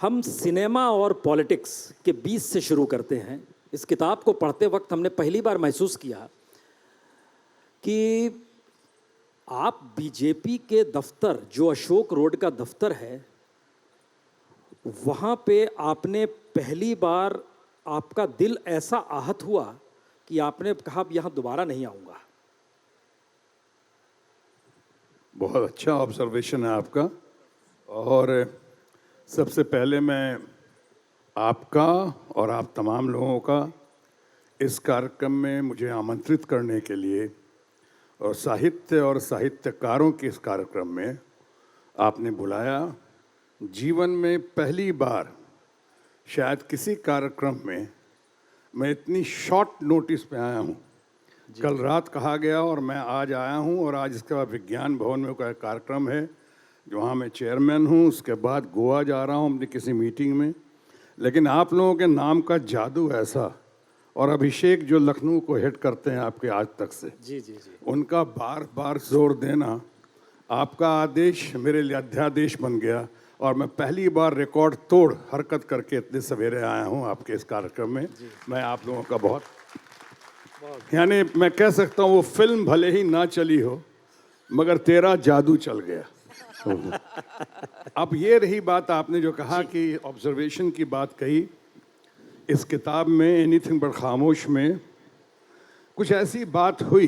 हम सिनेमा और पॉलिटिक्स के बीच से शुरू करते हैं। इस किताब को पढ़ते वक्त हमने पहली बार महसूस किया कि आप बीजेपी के दफ्तर, जो अशोक रोड का दफ्तर है, वहाँ पे आपने पहली बार आपका दिल ऐसा आहत हुआ कि आपने कहा अब यहाँ दोबारा नहीं आऊँगा। बहुत अच्छा ऑब्जर्वेशन है आपका। और सबसे पहले मैं आपका और आप तमाम लोगों का इस कार्यक्रम में मुझे आमंत्रित करने के लिए और साहित्य और साहित्यकारों के इस कार्यक्रम में आपने बुलाया। जीवन में पहली बार शायद किसी कार्यक्रम में मैं इतनी शॉर्ट नोटिस पे आया हूँ। कल रात कहा गया और मैं आज आया हूँ, और आज इसके बाद विज्ञान भवन में कोई कार्यक्रम है जहाँ मैं चेयरमैन हूँ। उसके बाद गोवा जा रहा हूँ अपनी किसी मीटिंग में। लेकिन आप लोगों के नाम का जादू ऐसा, और अभिषेक जो लखनऊ को हेड करते हैं आपके आज तक से, जी जी जी, उनका बार बार जोर देना, आपका आदेश मेरे लिए अध्यादेश बन गया। और मैं पहली बार रिकॉर्ड तोड़ हरकत करके इतने सवेरे आया हूँ आपके इस कार्यक्रम में। मैं आप लोगों का बहुत, यानी मैं कह सकता हूँ वो फिल्म भले ही ना चली हो मगर तेरा जादू चल गया। अब ये रही बात, आपने जो कहा कि ऑब्जर्वेशन की बात कही, इस किताब में एनीथिंग बट खामोश में कुछ ऐसी बात हुई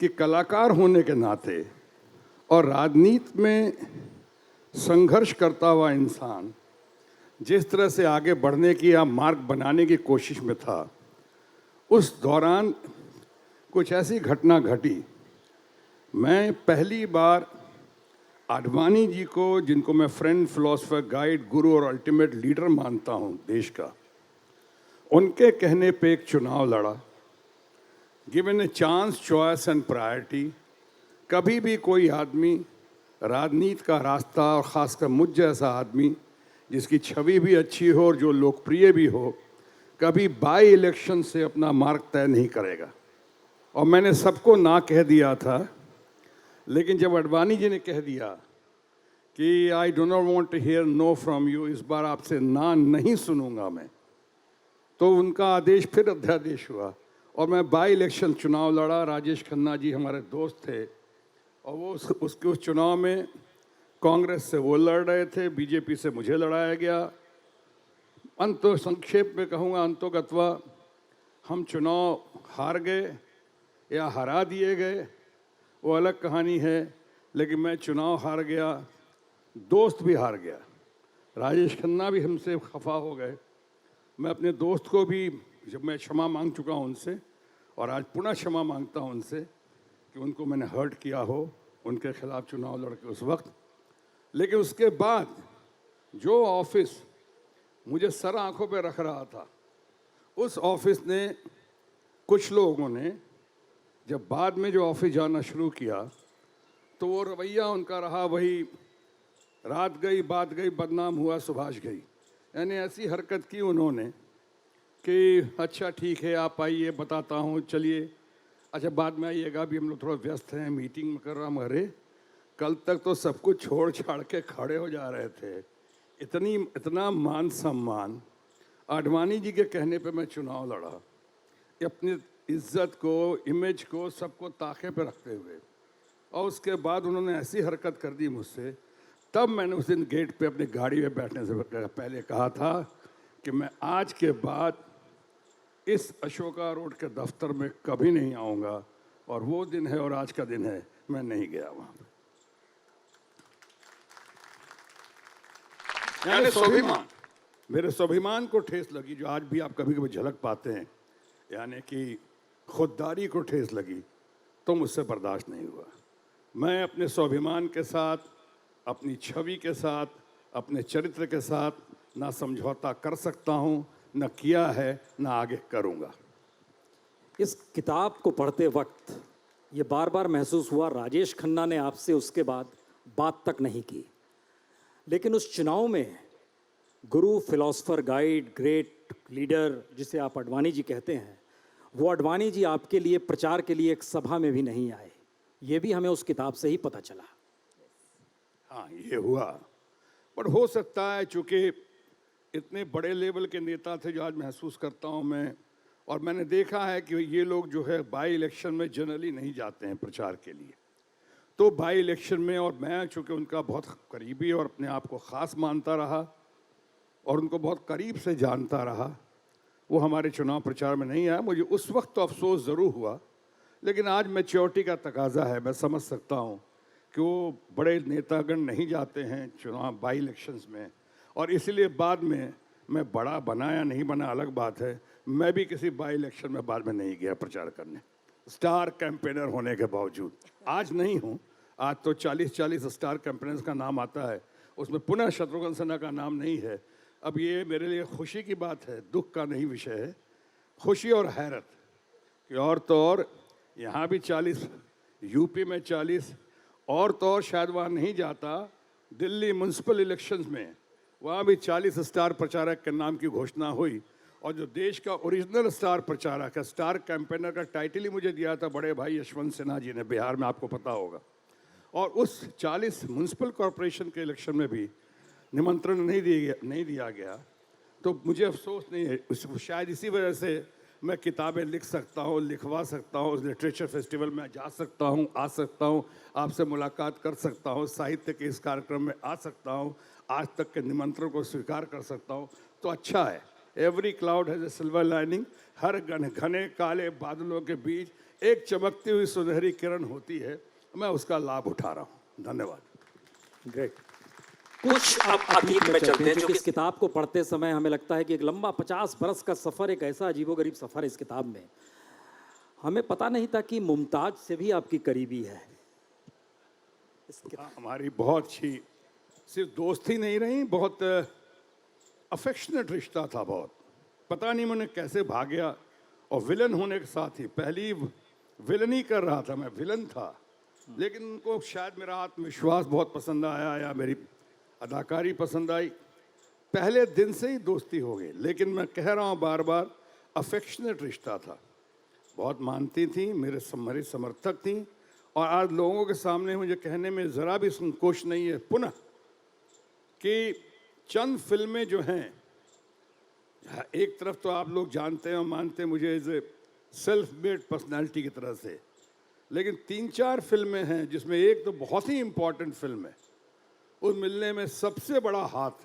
कि कलाकार होने के नाते और राजनीति में संघर्ष करता हुआ इंसान जिस तरह से आगे बढ़ने की या मार्ग बनाने की कोशिश में था, उस दौरान कुछ ऐसी घटना घटी। मैं पहली बार आडवाणी जी को, जिनको मैं फ्रेंड, फिलोसोफर, गाइड, गुरु और अल्टीमेट लीडर मानता हूँ देश का, उनके कहने पे एक चुनाव लड़ा। Given a chance, choice and priority. कभी भी कोई आदमी राजनीति का रास्ता, और ख़ासकर मुझ जैसा आदमी जिसकी छवि भी अच्छी हो और जो लोकप्रिय भी हो, कभी बाई इलेक्शन से अपना मार्ग तय नहीं करेगा। और मैंने सबको ना कह दिया था, लेकिन जब आडवाणी जी ने कह दिया कि I do not want to hear no from you, इस बार आपसे ना नहीं सुनूंगा मैं, तो उनका आदेश फिर अध्यादेश हुआ और मैं बाई इलेक्शन चुनाव लड़ा। राजेश खन्ना जी हमारे दोस्त थे, और वो उसके उस चुनाव में कांग्रेस से वो लड़ रहे थे, बीजेपी से मुझे लड़ाया गया। अंत संक्षेप में कहूँगा, अंतोगत्वा हम चुनाव हार गए या हरा दिए गए, वो अलग कहानी है। लेकिन मैं चुनाव हार गया, दोस्त भी हार गया। राजेश खन्ना भी हमसे खफा हो गए। मैं अपने दोस्त को भी, जब मैं क्षमा मांग चुका हूँ उनसे, और आज पुनः क्षमा मांगता हूँ उनसे कि उनको मैंने हर्ट किया हो उनके खिलाफ चुनाव लड़के उस वक्त। लेकिन उसके बाद जो ऑफिस मुझे सर आंखों पे रख रहा था, उस ऑफिस ने, कुछ लोगों ने जब बाद में जो ऑफिस जाना शुरू किया, तो वो रवैया उनका रहा वही, रात गई बात गई, बदनाम हुआ सुभाष गई। यानी ऐसी हरकत की उन्होंने कि अच्छा ठीक है आप आइए, बताता हूँ, चलिए, अच्छा बाद में आइएगा, अभी हम लोग थोड़ा व्यस्त हैं, मीटिंग में कर रहा हूँ। अरे कल तक तो सब कुछ छोड़ छाड़ के खड़े हो जा रहे थे। इतना मान सम्मान। आडवाणी जी के कहने पे मैं चुनाव लड़ा, अपनी इज्जत को, इमेज को, सबको ताके पे रखते हुए, और उसके बाद उन्होंने ऐसी हरकत कर दी मुझसे। तब मैंने उस दिन गेट पे अपनी गाड़ी में बैठने से पहले कहा था कि मैं आज के बाद इस अशोका रोड के दफ्तर में कभी नहीं आऊँगा। और वो दिन है और आज का दिन है, मैं नहीं गया वहाँ पर। यानी स्वाभिमान, मेरे स्वाभिमान को ठेस लगी, जो आज भी आप कभी कभी झलक पाते हैं, यानी कि खुददारी को ठेस लगी, तो मुझसे बर्दाश्त नहीं हुआ। मैं अपने स्वाभिमान के साथ, अपनी छवि के साथ, अपने चरित्र के साथ ना समझौता कर सकता हूँ, न किया है, न आगे करूँगा। इस किताब को पढ़ते वक्त ये बार बार महसूस हुआ, राजेश खन्ना ने आपसे उसके बाद बात तक नहीं की, लेकिन उस चुनाव में गुरु, फिलोसोफर, गाइड, ग्रेट लीडर जिसे आप आडवाणी जी कहते हैं, वो आडवाणी जी आपके लिए प्रचार के लिए एक सभा में भी नहीं आए। ये भी हमें उस किताब से ही पता चला। हाँ, ये हुआ। पर हो सकता है चूँकि इतने बड़े लेवल के नेता थे जो आज महसूस करता हूँ मैं, और मैंने देखा है कि ये लोग जो है बाई इलेक्शन में जनरली नहीं जाते हैं प्रचार के लिए। तो बाई इलेक्शन में, और मैं चूँकि उनका बहुत करीबी और अपने आप को ख़ास मानता रहा और उनको बहुत करीब से जानता रहा, वो हमारे चुनाव प्रचार में नहीं आया। मुझे उस वक्त तो अफसोस ज़रूर हुआ, लेकिन आज मैच्योरिटी का तकाजा है। मैं समझ सकता हूँ कि वो बड़े नेतागण नहीं जाते हैं चुनाव बाई इलेक्शंस में, और इसलिए बाद में मैं बड़ा बना या नहीं बना अलग बात है, मैं भी किसी बाई इलेक्शन में बाद में नहीं गया प्रचार करने, स्टार कैंपेनर होने के बावजूद। आज नहीं हूँ, आज तो 40-40 स्टार कैंपेनर्स का नाम आता है, उसमें पुनः शत्रुघ्न सिन्हा का नाम नहीं है। अब ये मेरे लिए खुशी की बात है, दुख का नहीं विषय है। खुशी और हैरत कि और तो और यहाँ भी 40, यूपी में 40, और तो और शायद वहाँ नहीं जाता, दिल्ली म्यूनसिपल इलेक्शंस में वहाँ भी 40 स्टार प्रचारक के नाम की घोषणा हुई। और जो देश का ओरिजिनल स्टार प्रचारक है, स्टार कैंपेनर का टाइटल ही मुझे दिया था बड़े भाई यशवंत सिन्हा जी ने, बिहार में, आपको पता होगा। और उस 40 म्यूनसिपल कॉरपोरेशन के इलेक्शन में भी निमंत्रण नहीं दिया गया। तो मुझे अफसोस नहीं है, शायद इसी वजह से मैं किताबें लिख सकता हूँ, लिखवा सकता हूँ, उस लिटरेचर फेस्टिवल में जा सकता हूँ, आ सकता हूँ, आपसे मुलाकात कर सकता हूँ, साहित्य के इस कार्यक्रम में आ सकता हूँ, आज तक के निमंत्रण को स्वीकार कर सकता हूँ। तो अच्छा है, every cloud has a silver lining. हर घने काले बादलों के बीच एक चमकती हुई सुनहरी किरण होती है, मैं उसका लाभ उठा रहा हूँ। धन्यवाद। ग्रेट। कुछ अब अतीत में चलते हैं, क्योंकि इस किताब को पढ़ते समय हमें लगता है कि एक लंबा 50 बरस का सफ़र, एक ऐसा अजीबोगरीब सफ़र है इस किताब में। हमें पता नहीं था कि मुमताज से भी आपकी करीबी है। हमारी बहुत अच्छी सिर्फ दोस्ती नहीं रही, बहुत अफेक्शनेट रिश्ता था। बहुत पता नहीं मैंने कैसे भागया, और विलन होने के साथ ही पहली विलन ही कर रहा था, मैं विलन था, लेकिन उनको शायद मेरा आत्मविश्वास बहुत पसंद आया या मेरी अदाकारी पसंद आई। पहले दिन से ही दोस्ती हो गई, लेकिन मैं कह रहा हूँ बार बार, अफेक्शनेट रिश्ता था। बहुत मानती थी, मेरे समर्थक थी, और आज लोगों के सामने मुझे कहने में ज़रा भी संकोच नहीं है पुनः कि चंद फिल्में जो हैं, एक तरफ तो आप लोग जानते हैं और मानते हैं मुझे as a self made personality की तरह से, लेकिन 3-4 फिल्में हैं जिसमें एक तो बहुत ही इम्पॉर्टेंट फिल्म है, उस मिलने में सबसे बड़ा हाथ,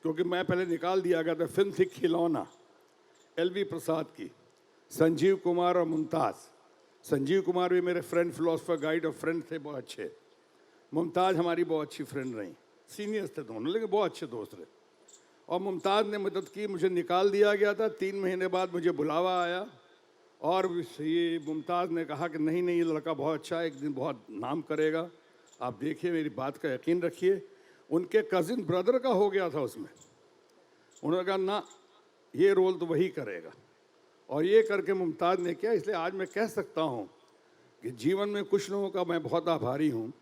क्योंकि मैं पहले निकाल दिया गया था। फिल्म थी खिलौना, LV प्रसाद की, संजीव कुमार और मुमताज़। संजीव कुमार भी मेरे फ्रेंड, फिलोसफर गाइड और फ्रेंड थे बहुत अच्छे। मुमताज़ हमारी बहुत अच्छी फ्रेंड रही, सीनियर्स थे दोनों, लेकिन बहुत अच्छे दोस्त रहे। और मुमताज़ ने मदद की, मुझे निकाल दिया गया था। 3 महीने बाद मुझे बुलावा आया, और ये मुमताज़ ने कहा कि नहीं नहीं, ये लड़का बहुत अच्छा है, एक दिन बहुत नाम करेगा, आप देखिए, मेरी बात का यकीन रखिए। उनके कज़िन ब्रदर का हो गया था उसमें, उन्होंने कहा ना, ये रोल तो वही करेगा, और ये करके मुमताज़ ने किया। इसलिए आज मैं कह सकता हूँ कि जीवन में कुछ लोगों का मैं बहुत आभारी हूँ,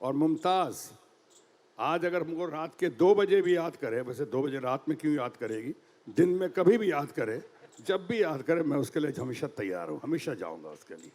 और मुमताज़ आज अगर मुझको रात के 2 बजे भी याद करे, वैसे 2 बजे रात में क्यों याद करेगी, दिन में कभी भी याद करे, जब भी याद करे, मैं उसके लिए हमेशा तैयार हूँ, हमेशा जाऊँगा उसके लिए।